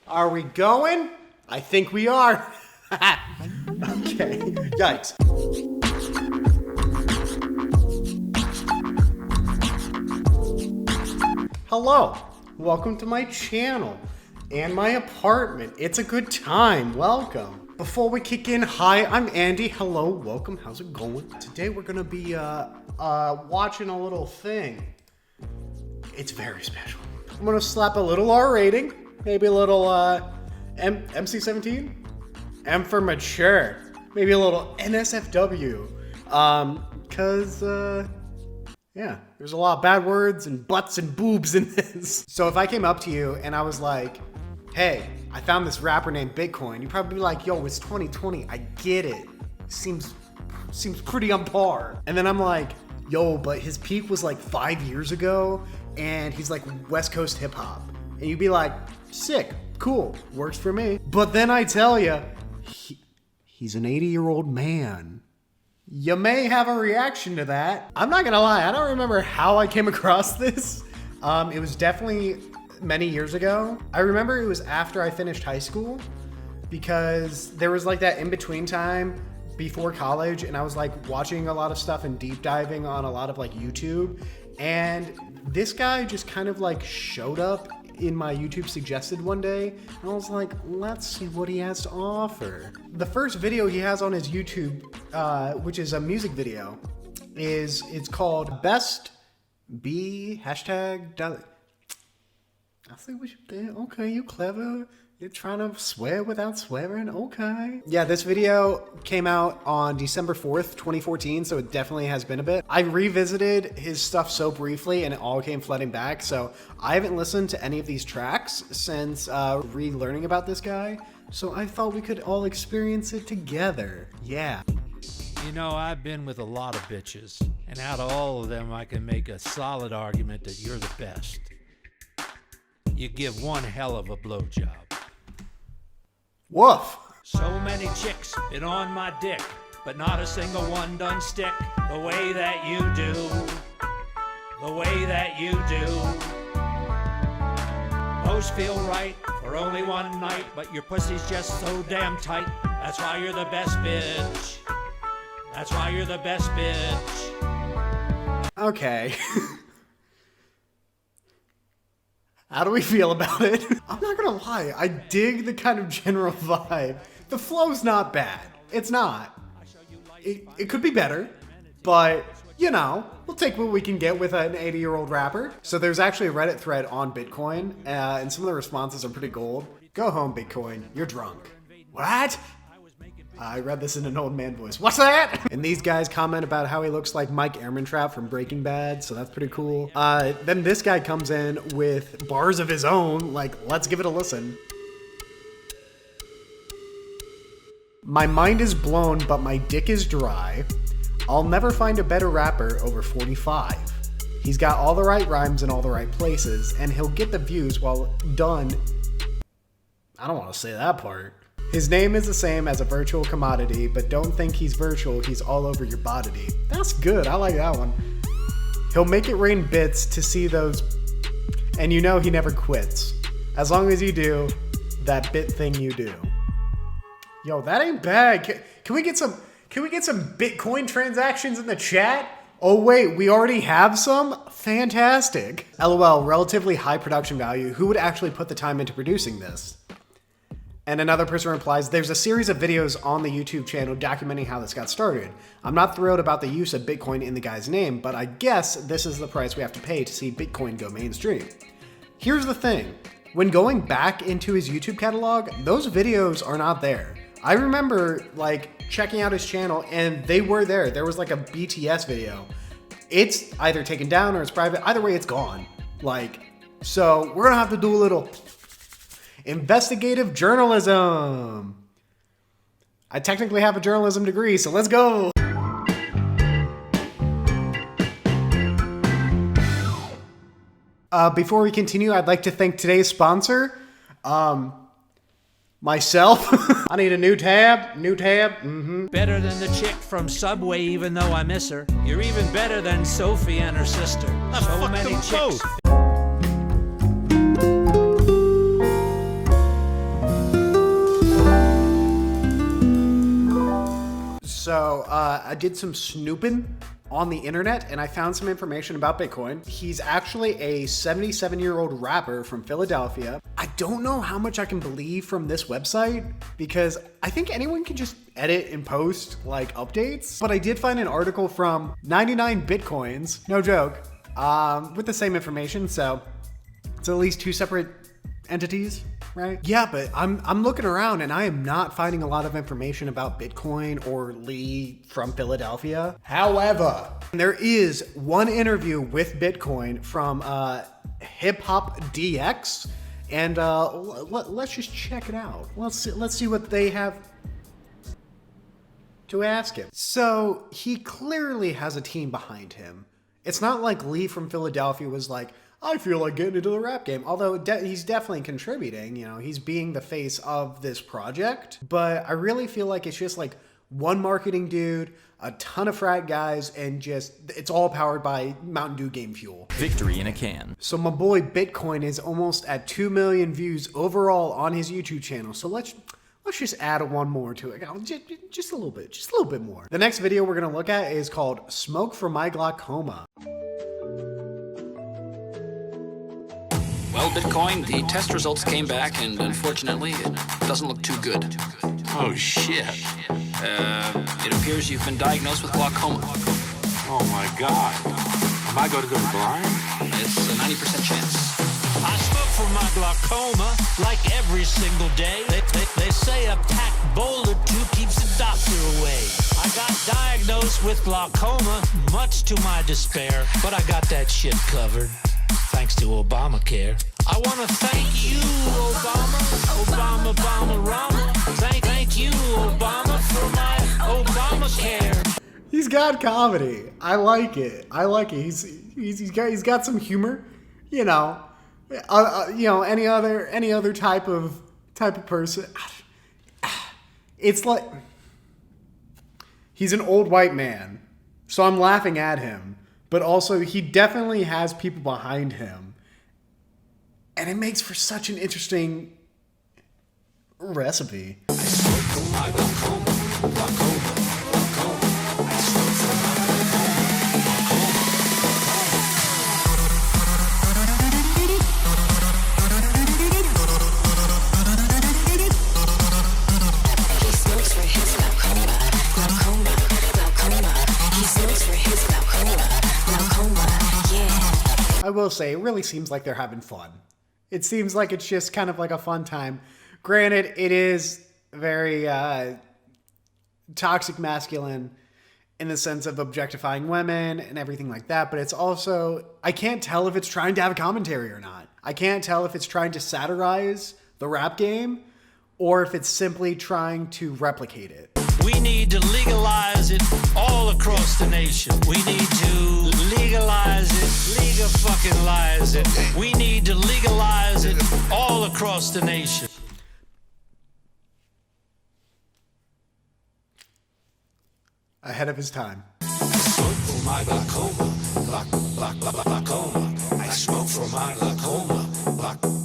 Are we going? I think we are. Okay, yikes. Hello, welcome to my channel and my apartment. It's a good time, welcome. Before we kick in, hi, I'm Andy. Hello, welcome, how's it going? Today we're gonna be watching a little thing. It's very special. I'm gonna slap a little R rating, maybe a little MC-17, M for mature, maybe a little NSFW, yeah, there's a lot of bad words and butts and boobs in this. So if I came up to you and I was like, hey, I found this rapper named Bitcoin, you'd probably be like, yo, it's 2020, I get it. Seems pretty on par. And then I'm like, yo, but his peak was like 5 years ago and he's like West Coast hip hop. And you'd be like, sick, cool, works for me. But then I tell you, he's an 80-year-old man. You may have a reaction to that. I'm not gonna lie, I don't remember how I came across this. It was definitely many years ago. I remember it was after I finished high school because there was like that in-between time before college and I was like watching a lot of stuff and deep diving on a lot of like YouTube. And this guy just kind of like showed up in my YouTube suggested one day. And I was like, let's see what he has to offer. The first video he has on his YouTube, which is a music video, it's called Best B hashtag. I think we should, okay, you clever. You're trying to swear without swearing, okay. Yeah, this video came out on December 4th, 2014, so it definitely has been a bit. I revisited his stuff so briefly and it all came flooding back, so I haven't listened to any of these tracks since relearning about this guy, so I thought we could all experience it together. Yeah. You know, I've been with a lot of bitches, and out of all of them, I can make a solid argument that you're the best. You give one hell of a blowjob. Woof. So many chicks been on my dick, but not a single one done stick the way that you do. The way that you do. Most feel right for only one night, but your pussy's just so damn tight. That's why you're the best bitch. That's why you're the best bitch. Okay. How do we feel about it? I'm not gonna lie, I dig the kind of general vibe. The flow's not bad. It's not. It could be better, but you know, we'll take what we can get with an 80-year-old rapper. So there's actually a Reddit thread on Bitcoin, and some of the responses are pretty gold. Go home, Bitcoin, you're drunk. What? I read this in an old man voice. What's that? And these guys comment about how he looks like Mike Ehrmantraut from Breaking Bad, so that's pretty cool. Then this guy comes in with bars of his own, like, let's give it a listen. My mind is blown, but my dick is dry. I'll never find a better rapper over 45. He's got all the right rhymes in all the right places, and he'll get the views while done. I don't want to say that part. His name is the same as a virtual commodity, but don't think he's virtual, he's all over your body. That's good, I like that one. He'll make it rain bits to see those, and you know he never quits. As long as you do that bit thing you do. Yo, that ain't bad. Can we get some Bitcoin transactions in the chat? Oh wait, we already have some? Fantastic. LOL, relatively high production value. Who would actually put the time into producing this? And another person replies, there's a series of videos on the YouTube channel documenting how this got started. I'm not thrilled about the use of Bitcoin in the guy's name, but I guess this is the price we have to pay to see Bitcoin go mainstream. Here's the thing, when going back into his YouTube catalog, those videos are not there. I remember like checking out his channel and they were there. There was like a BTS video. It's either taken down or it's private. Either way, it's gone. Like, so we're gonna have to do a little investigative journalism. I technically have a journalism degree, so let's go. Before we continue, I'd like to thank today's sponsor, myself. I need a new tab. Better than the chick from Subway, even though I miss her. You're even better than Sophie and her sister. So many chicks. So I did some snooping on the internet and I found some information about Bitcoin. He's actually a 77-year-old rapper from Philadelphia. I don't know how much I can believe from this website because I think anyone can just edit and post like updates. But I did find an article from 99 Bitcoins, no joke, with the same information. So it's at least two separate entities, right? Yeah, but I'm looking around and I am not finding a lot of information about Bitcoin or Lee from Philadelphia. However, there is one interview with Bitcoin from HipHopDX, and let's just check it out. Let's see what they have to ask him. So he clearly has a team behind him. It's not like Lee from Philadelphia was like, I feel like getting into the rap game. Although he's definitely contributing, you know, he's being the face of this project. But I really feel like it's just like one marketing dude, a ton of frat guys, and just, it's all powered by Mountain Dew game fuel. Victory in a can. So my boy Bitcoin is almost at 2 million views overall on his YouTube channel. So let's just add one more to it. Just a little bit more. The next video we're gonna look at is called Smoke for My Glaucoma. Well, Bitcoin, the test results came back, and unfortunately, it doesn't look too good. Oh, shit. It appears you've been diagnosed with glaucoma. Oh, my God. Am I going to go blind? It's a 90% chance. I smoke for my glaucoma like every single day. They say a packed bowl or two keeps the doctor away. I got diagnosed with glaucoma, much to my despair, but I got that shit covered, thanks to Obamacare. I want to thank you, Obama, Rama. Thank you, Obama, for my Obamacare. He's got comedy. I like it. He's got some humor, you know. Any other type of person. It's like he's an old white man, so I'm laughing at him. But also, he definitely has people behind him, and it makes for such an interesting recipe. I will say, it really seems like they're having fun. It seems like it's just kind of like a fun time. Granted, it is very toxic masculine in the sense of objectifying women and everything like that, but it's also, I can't tell if it's trying to have a commentary or not. I can't tell if it's trying to satirize the rap game or if it's simply trying to replicate it. We need to legalize it all across the nation. We need to legalize it, fucking-lize it. We need to legalize it all across the nation. Ahead of his time. Smoke for my glaucoma, glaucoma. I smoke for my glaucoma,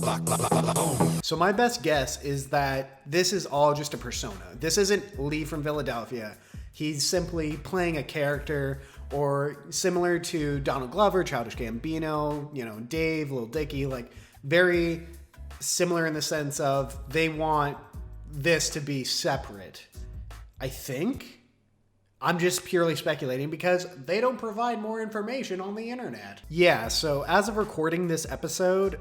glaucoma. So my best guess is that this is all just a persona. This isn't Lee from Philadelphia. He's simply playing a character, or similar to Donald Glover, Childish Gambino, you know, Dave, Lil Dicky, like very similar in the sense of they want this to be separate. I think. I'm just purely speculating because they don't provide more information on the internet. Yeah, so as of recording this episode,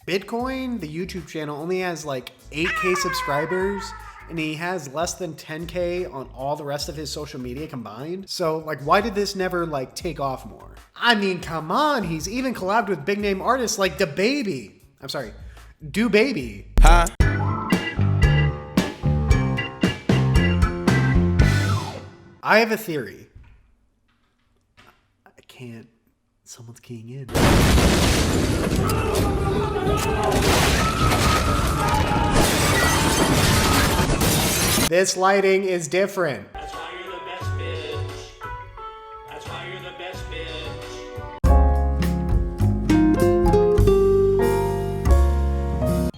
Bitcoin, the YouTube channel, only has like 8K subscribers, and he has less than 10K on all the rest of his social media combined. So like, why did this never like take off more? I mean, come on, he's even collabed with big name artists like DaBaby. I'm sorry, DaBaby. Huh? I have a theory. I can't. Someone's keying in. This lighting is different. That's why you're the best bitch. That's why you're the best bitch.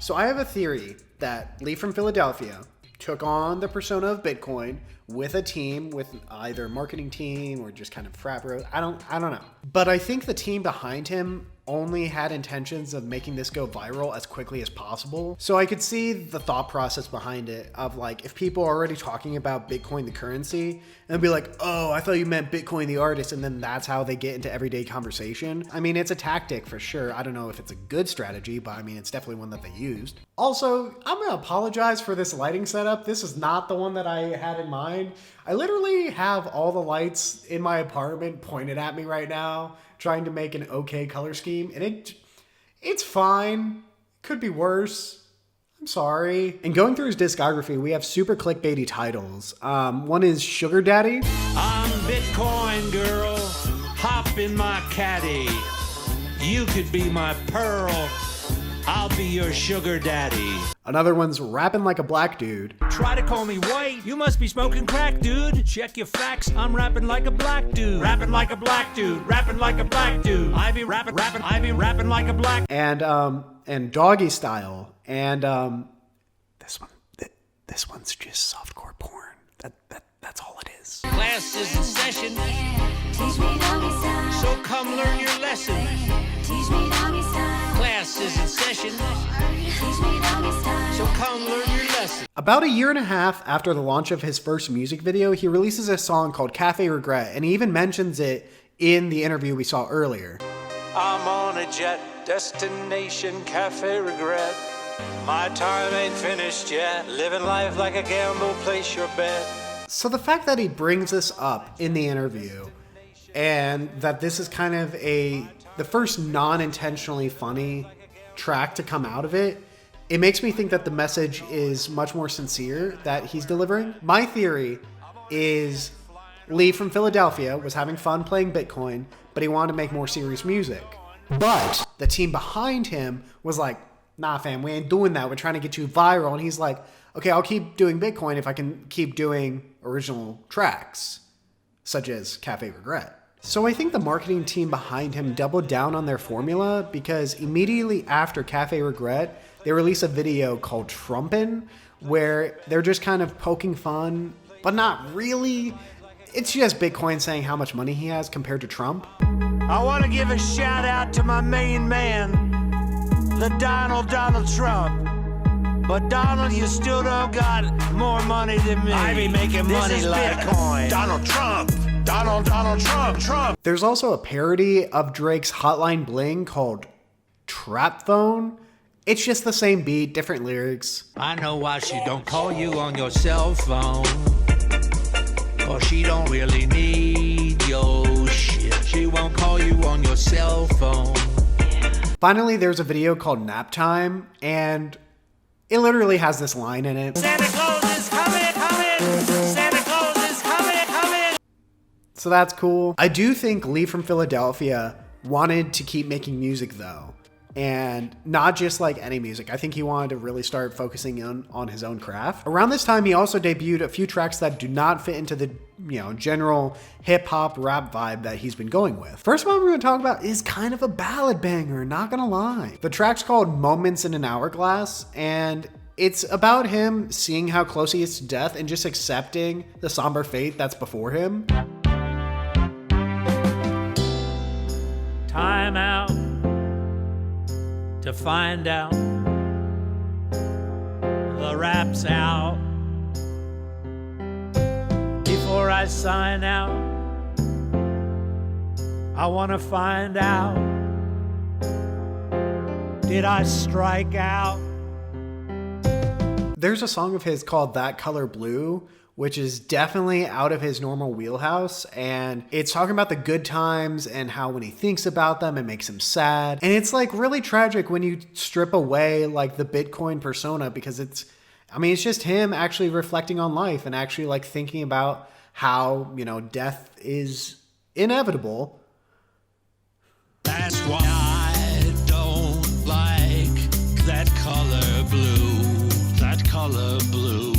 So I have a theory that Lee from Philadelphia took on the persona of Bitcoin with a team, with either a marketing team or just kind of frat bros. I don't know. But I think the team behind him only had intentions of making this go viral as quickly as possible. So I could see the thought process behind it of like, if people are already talking about Bitcoin, the currency, and be like, oh, I thought you meant Bitcoin, the artist. And then that's how they get into everyday conversation. I mean, it's a tactic for sure. I don't know if it's a good strategy, but I mean, it's definitely one that they used. Also, I'm gonna apologize for this lighting setup. This is not the one that I had in mind. I literally have all the lights in my apartment pointed at me right now, trying to make an okay color scheme, and it's fine. Could be worse. I'm sorry. And going through his discography, we have super clickbaity titles. One is Sugar Daddy. I'm Bitcoin girl, hop in my caddy. You could be my pearl, I'll be your sugar daddy. Another one's Rapping Like a Black Dude. Try to call me white, you must be smoking crack, dude. Check your facts, I'm rapping like a black dude. Rapping like a black dude, rapping like a black dude. I be rapping like a black. And Doggy Style. And this one's just softcore porn. That's all it is. Class is in session, so come learn your lesson. Class is in session, so come learn your lesson. About a year and a half after the launch of his first music video, he releases a song called Café Regret, and he even mentions it in the interview we saw earlier. I'm on a jet, destination Café Regret. My time ain't finished yet, living life like a gamble, place your bet. So the fact that he brings this up in the interview, and that this is kind of the first non-intentionally funny track to come out of it, it makes me think that the message is much more sincere that he's delivering. My theory is Lee from Philadelphia was having fun playing Bitcoin, but he wanted to make more serious music. But the team behind him was like, nah, fam, we ain't doing that. We're trying to get you viral. And he's like, okay, I'll keep doing Bitcoin if I can keep doing original tracks, such as Café Regret. So I think the marketing team behind him doubled down on their formula, because immediately after Café Regret, they released a video called Trumpin', where they're just kind of poking fun, but not really. It's just Bitcoin saying how much money he has compared to Trump. I want to give a shout out to my main man, the Donald Trump. But Donald, you still don't got more money than me. I be making money like Bitcoin. Donald Trump. Donald Trump. There's also a parody of Drake's Hotline Bling called Trap Phone. It's just the same beat, different lyrics. I know why she don't call you on your cell phone. Or she don't really need your shit. She won't call you on your cell phone. Finally, there's a video called Nap Time, and it literally has this line in it. Santa Claus is coming. Santa Claus is coming. So that's cool. I do think Lee from Philadelphia wanted to keep making music though, and not just like any music. I think he wanted to really start focusing on his own craft. Around this time, he also debuted a few tracks that do not fit into the general hip hop rap vibe that he's been going with. First one we're going to talk about is kind of a ballad banger, not gonna lie. The track's called Moments in an Hourglass, and it's about him seeing how close he is to death and just accepting the somber fate that's before him. Time out to find out the rap's out. Before I sign out, I want to find out, did I strike out? There's a song of his called That Color Blue, which is definitely out of his normal wheelhouse, and it's talking about the good times and how when he thinks about them it makes him sad. And it's like really tragic when you strip away like the Bitcoin persona, because it's just him actually reflecting on life and actually like thinking about how death is inevitable. That's why I don't like that color blue, that color blue.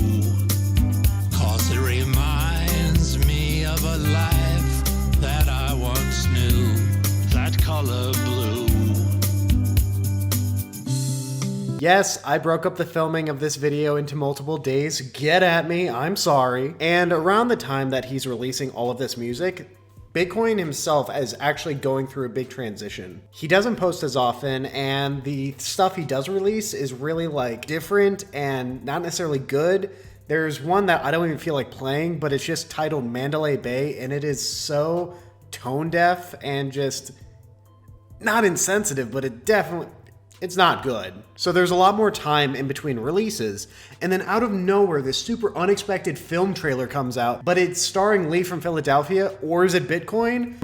Cause it reminds me of a life that I once knew, that color blue. Yes, I broke up the filming of this video into multiple days. Get at me, I'm sorry. And around the time that he's releasing all of this music, Bitcoin himself is actually going through a big transition. He doesn't post as often, and the stuff he does release is really like different and not necessarily good. There's one that I don't even feel like playing, but it's just titled Mandalay Bay, and it is so tone deaf and just not insensitive, but it's not good. So there's a lot more time in between releases, and then out of nowhere, this super unexpected film trailer comes out, but it's starring Lee from Philadelphia, or is it Bitcoin?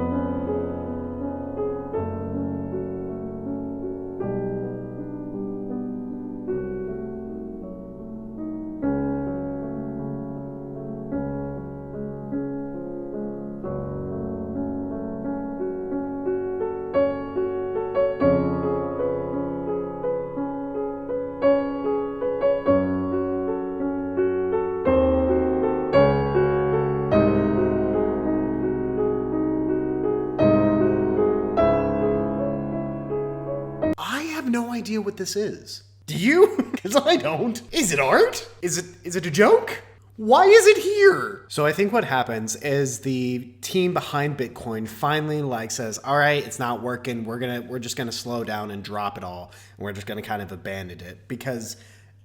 No idea what this is. Do you? Because I don't. Is it art? Is it a joke? Why is it here? So I think what happens is the team behind Bitcoin finally says, all right, it's not working. We're just gonna slow down and drop it all. And we're just gonna kind of abandon it, because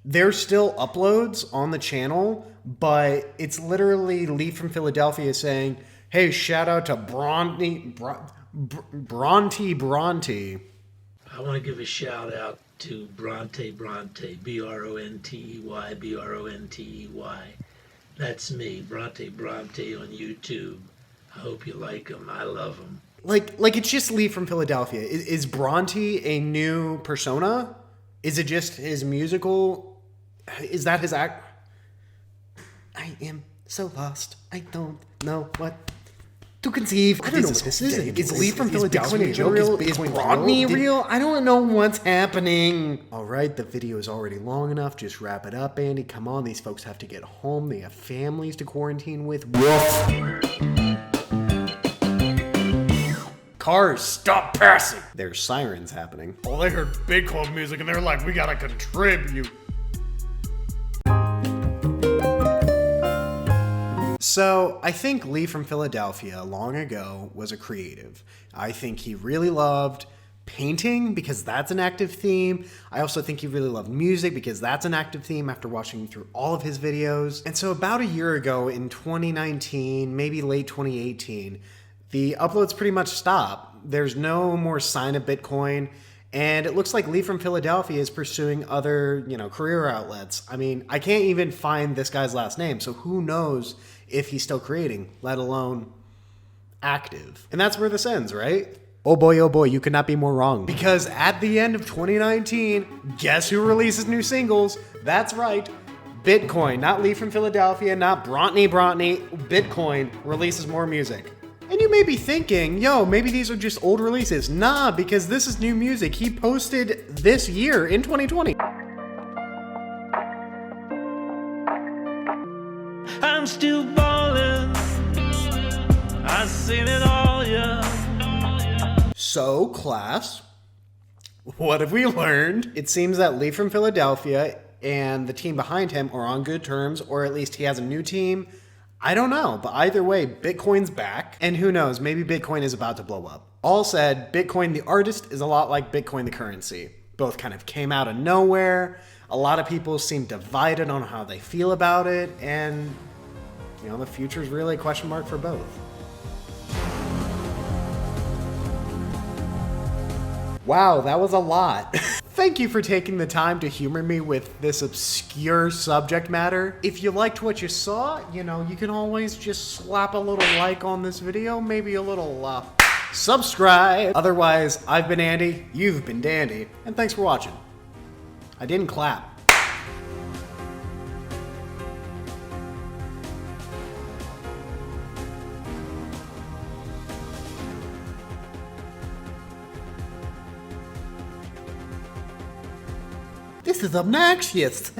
there's still uploads on the channel, but it's literally Lee from Philadelphia saying, hey, shout out to Bronte. I want to give a shout out to Bronte, B-R-O-N-T-E-Y, B-R-O-N-T-E-Y. That's me, Bronte on YouTube. I hope you like him. I love him. Like it's just Lee from Philadelphia. Is Bronte a new persona? Is it just his musical? Is that his act? I am so lost. I don't know what to conceive. I don't know what this is. Is Lee from Philadelphia real? Is Rodney real? I don't know what's happening. All right, the video is already long enough. Just wrap it up, Andy. Come on, these folks have to get home. They have families to quarantine with. Cars, stop passing. There's sirens happening. Well, they heard Bitcoin music and they're like, we gotta contribute. So I think Lee from Philadelphia long ago was a creative. I think he really loved painting because that's an active theme. I also think he really loved music because that's an active theme after watching through all of his videos. And so about a year ago in 2019, maybe late 2018, the uploads pretty much stopped. There's no more sign of Bitcoin. And it looks like Lee from Philadelphia is pursuing other, career outlets. I mean, I can't even find this guy's last name, so who knows if he's still creating, let alone active. And that's where this ends, right? Oh boy, you could not be more wrong. Because at the end of 2019, guess who releases new singles? That's right, Bitcoin. Not Lee from Philadelphia, not Bronte. Bitcoin releases more music. And you may be thinking, yo, maybe these are just old releases. Nah, because this is new music he posted this year in 2020. I'm still ballin'. I seen it all, yeah. So, class, what have we learned? It seems that Lee from Philadelphia and the team behind him are on good terms, or at least he has a new team. I don't know, but either way, Bitcoin's back, and who knows, maybe Bitcoin is about to blow up. All said, Bitcoin the artist is a lot like Bitcoin the currency. Both kind of came out of nowhere. A lot of people seem divided on how they feel about it, and the future's really a question mark for both. Wow, that was a lot. Thank you for taking the time to humor me with this obscure subject matter. If you liked what you saw, you can always just slap a little like on this video, maybe a little subscribe. Otherwise, I've been Andy, you've been Dandy, and thanks for watching. I didn't clap. This is obnoxious.